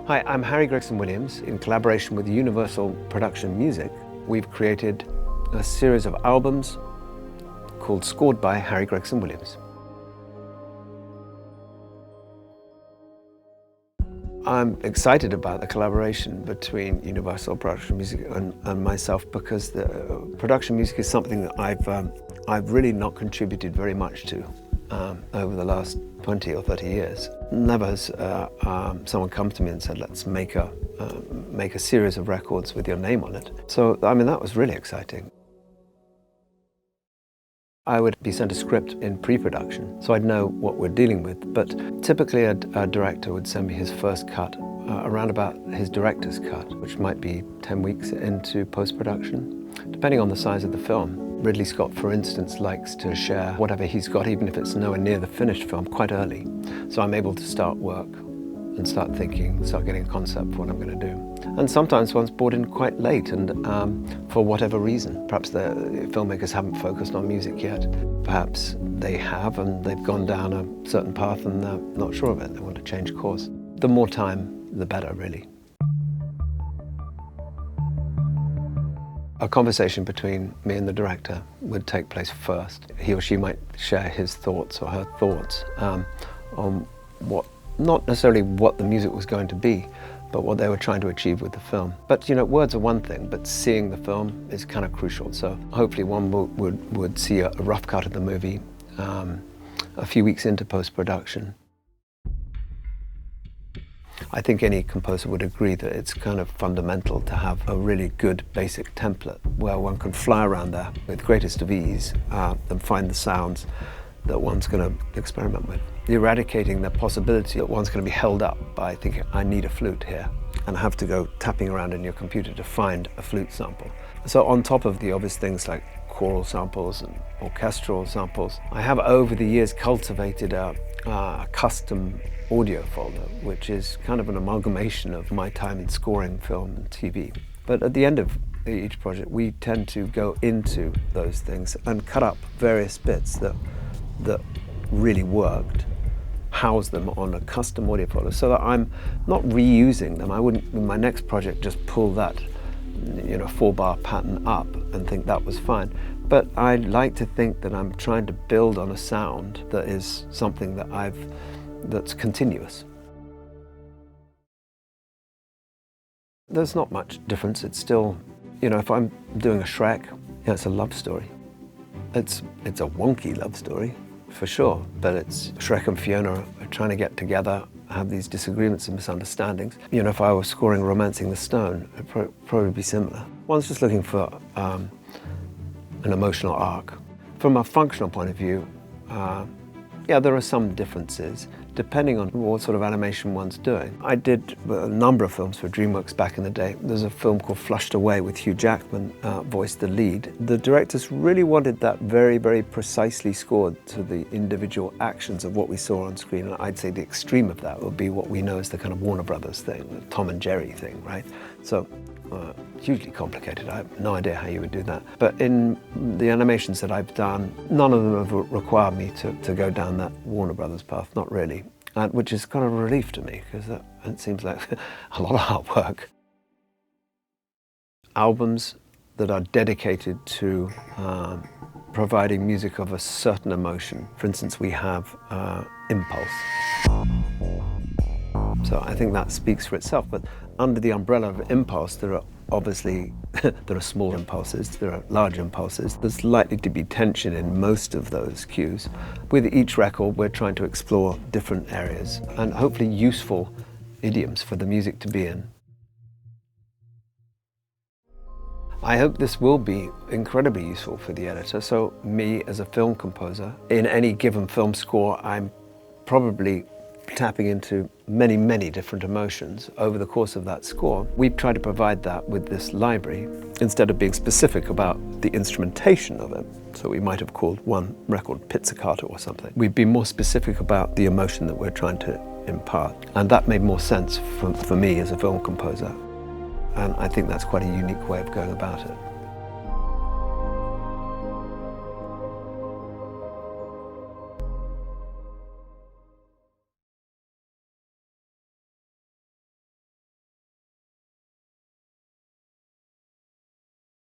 Hi, I'm Harry Gregson-Williams. In collaboration with Universal Production Music, we've created a series of albums called Scored by Harry Gregson-Williams. I'm excited about the collaboration between Universal Production Music and myself, because the production music is something that I've really not contributed very much to over the last 20 or 30 years. Never has someone come to me and said, let's make a series of records with your name on it. So, I mean, that was really exciting. I would be sent a script in pre-production, so I'd know what we're dealing with. But typically a director would send me his first cut around about his director's cut, which might be 10 weeks into post-production, depending on the size of the film. Ridley Scott, for instance, likes to share whatever he's got, even if it's nowhere near the finished film, quite early. So I'm able to start work and start thinking, start getting a concept for what I'm going to do. And sometimes one's brought in quite late, and for whatever reason. Perhaps the filmmakers haven't focused on music yet. Perhaps they have, and they've gone down a certain path and they're not sure of it. They want to change course. The more time, the better, really. A conversation between me and the director would take place first. He or she might share his thoughts or her thoughts on what, not necessarily what the music was going to be, but what they were trying to achieve with the film. But you know, words are one thing, but seeing the film is kind of crucial. So hopefully one would see a rough cut of the movie a few weeks into post-production. I think any composer would agree that it's kind of fundamental to have a really good basic template where one can fly around there with greatest of ease and find the sounds that one's going to experiment with. Eradicating the possibility that one's going to be held up by thinking, I need a flute here, and have to go tapping around in your computer to find a flute sample. So on top of the obvious things like choral samples and orchestral samples, I have over the years cultivated a custom audio folder, which is kind of an amalgamation of my time in scoring film and TV. But at the end of each project, we tend to go into those things and cut up various bits that really worked, house them on a custom audio folder, so that I'm not reusing them. I wouldn't, in my next project, just pull that 4-bar pattern up and think that was fine. But I like to think that I'm trying to build on a sound that is something that that's continuous. There's not much difference. It's still, if I'm doing a Shrek, it's a love story. It's a wonky love story, for sure, but it's Shrek and Fiona are trying to get together, have these disagreements and misunderstandings. If I was scoring Romancing the Stone, it'd probably be similar. One's just looking for an emotional arc. From a functional point of view, yeah, there are some differences depending on what sort of animation one's doing. I did a number of films for DreamWorks back in the day. There's a film called Flushed Away with Hugh Jackman voiced the lead. The directors really wanted that very, very precisely scored to the individual actions of what we saw on screen. And I'd say the extreme of that would be what we know as the kind of Warner Brothers thing, the Tom and Jerry thing, right? So, hugely complicated. I have no idea how you would do that. But in the animations that I've done, none of them have required me to go down that Warner Brothers path, not really. Which is kind of a relief to me, because it seems like a lot of hard work. Albums that are dedicated to providing music of a certain emotion. For instance, we have Impulse. So I think that speaks for itself, but under the umbrella of Impulse, there are obviously, there are small impulses, there are large impulses. There's likely to be tension in most of those cues. With each record, we're trying to explore different areas and hopefully useful idioms for the music to be in. I hope this will be incredibly useful for the editor. So me as a film composer, in any given film score, I'm probably tapping into many, many different emotions over the course of that score. We've tried to provide that with this library instead of being specific about the instrumentation of it. So we might have called one record Pizzicato or something. We've been more specific about the emotion that we're trying to impart. And that made more sense for me as a film composer. And I think that's quite a unique way of going about it.